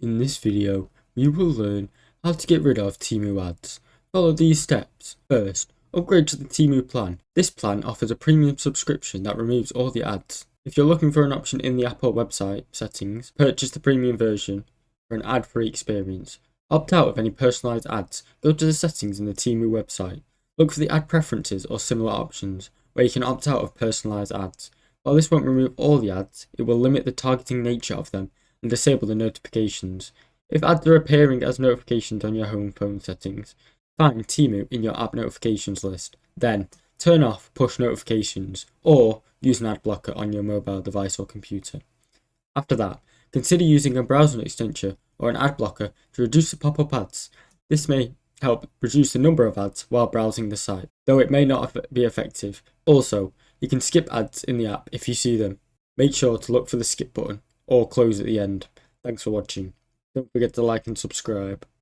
In this video, we will learn how to get rid of Temu ads. Follow these steps. First, upgrade to the Temu plan. This plan offers a premium subscription that removes all the ads. If you're looking for an option in the Apple website settings, purchase the premium version for an ad-free experience. Opt out of any personalized ads. Go to the settings in the Temu website. Look for the ad preferences or similar options, where you can opt out of personalized ads. While this won't remove all the ads, it will limit the targeting nature of them and disable the notifications. If ads are appearing as notifications on your home phone settings, find Temu in your app notifications list. Then, turn off push notifications or use an ad blocker on your mobile device or computer. After that, consider using a browser extension or an ad blocker to reduce the pop-up ads. This may help reduce the number of ads while browsing the site, though it may not be effective. Also, you can skip ads in the app if you see them. Make sure to look for the skip button or close at the end. Thanks for watching. Don't forget to like and subscribe.